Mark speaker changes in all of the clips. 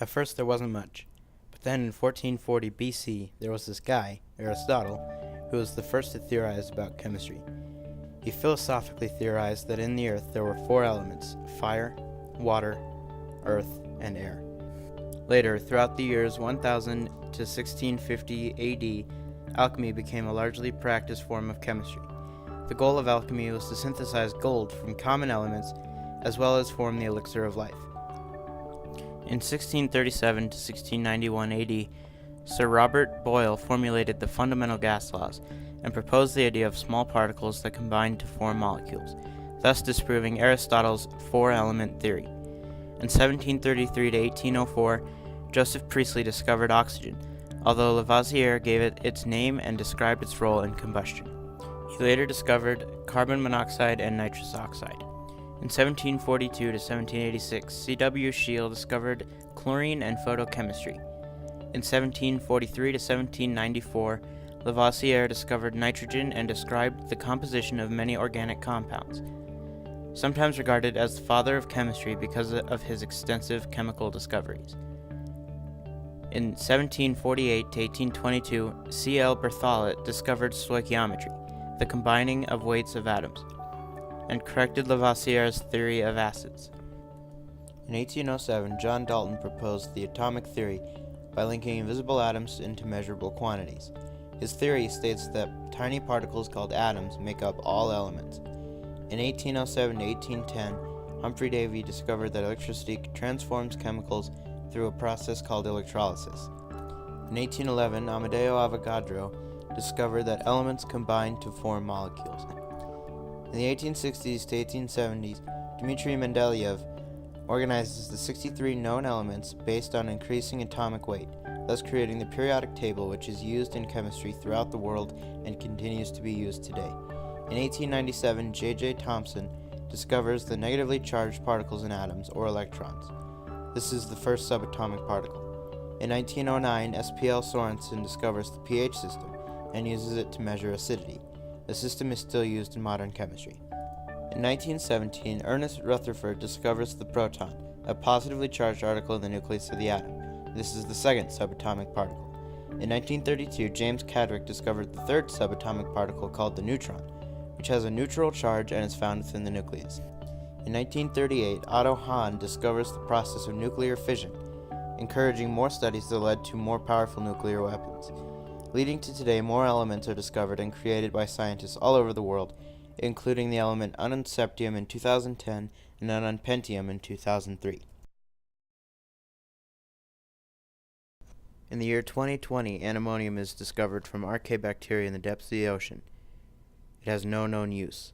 Speaker 1: At first there wasn't much, but then in 1440 BC there was this guy, Aristotle, who was the first to theorize about chemistry. He philosophically theorized that in the earth there were four elements: fire, water, earth, and air. Later, throughout the years 1000 to 1650 AD, alchemy became a largely practiced form of chemistry. The goal of alchemy was to synthesize gold from common elements as well as form the elixir of life. In 1637 to 1691 AD, Sir Robert Boyle formulated the fundamental gas laws and proposed the idea of small particles that combine to form molecules, thus disproving Aristotle's four-element theory. In 1733 to 1804, Joseph Priestley discovered oxygen, although Lavoisier gave it its name and described its role in combustion. He later discovered carbon monoxide and nitrous oxide. In 1742 to 1786, C.W. Scheele discovered chlorine and photochemistry. In 1743 to 1794, Lavoisier discovered nitrogen and described the composition of many organic compounds, sometimes regarded as the father of chemistry because of his extensive chemical discoveries. In 1748 to 1822, C.L. Berthollet discovered stoichiometry, the combining of weights of atoms, and corrected Lavoisier's theory of acids. In 1807, John Dalton proposed the atomic theory by linking invisible atoms into measurable quantities. His theory states that tiny particles called atoms make up all elements. In 1807 to 1810, Humphrey Davy discovered that electricity transforms chemicals through a process called electrolysis. In 1811, Amadeo Avogadro discovered that elements combine to form molecules. In the 1860s to 1870s, Dmitry Mendeleev organizes the 63 known elements based on increasing atomic weight, thus creating the periodic table, which is used in chemistry throughout the world and continues to be used today. In 1897, J.J. Thomson discovers the negatively charged particles in atoms, or electrons. This is the first subatomic particle. In 1909, S.P.L. Sorensen discovers the pH system and uses it to measure acidity. The system is still used in modern chemistry. In 1917, Ernest Rutherford discovers the proton, a positively charged article in the nucleus of the atom. This is the second subatomic particle. In 1932, James Chadwick discovered the third subatomic particle called the neutron, which has a neutral charge and is found within the nucleus. In 1938, Otto Hahn discovers the process of nuclear fission, encouraging more studies that led to more powerful nuclear weapons. Leading to today, more elements are discovered and created by scientists all over the world, including the element ununceptium in 2010 and ununpentium in 2003. In the year 2020, anemonium is discovered from archaebacteria in the depths of the ocean. It has no known use.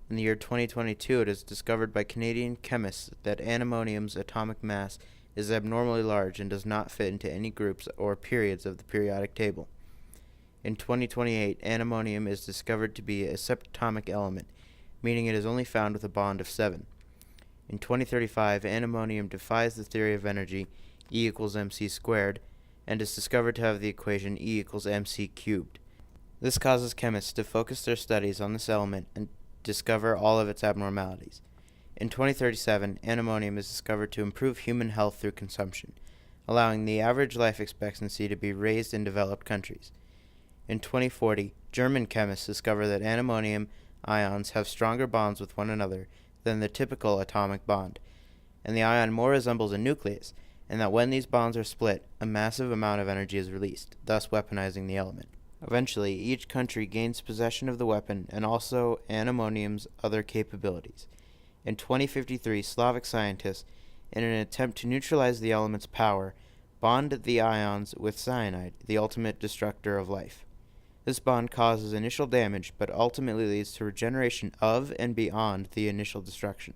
Speaker 1: In the year 2022, it is discovered by Canadian chemists that anemonium's atomic mass is abnormally large and does not fit into any groups or periods of the periodic table. In 2028, anemonium is discovered to be a subatomic element, meaning it is only found with a bond of 7. In 2035, anemonium defies the theory of energy, E equals mc squared, and is discovered to have the equation E equals mc cubed. This causes chemists to focus their studies on this element and discover all of its abnormalities. In 2037, anemonium is discovered to improve human health through consumption, allowing the average life expectancy to be raised in developed countries. In 2040, German chemists discover that anemonium ions have stronger bonds with one another than the typical atomic bond, and the ion more resembles a nucleus, and that when these bonds are split, a massive amount of energy is released, thus weaponizing the element. Eventually, each country gains possession of the weapon and also anemonium's other capabilities. In 2053, Slavic scientists, in an attempt to neutralize the element's power, bond the ions with cyanide, the ultimate destructor of life. This bond causes initial damage, but ultimately leads to regeneration of and beyond the initial destruction.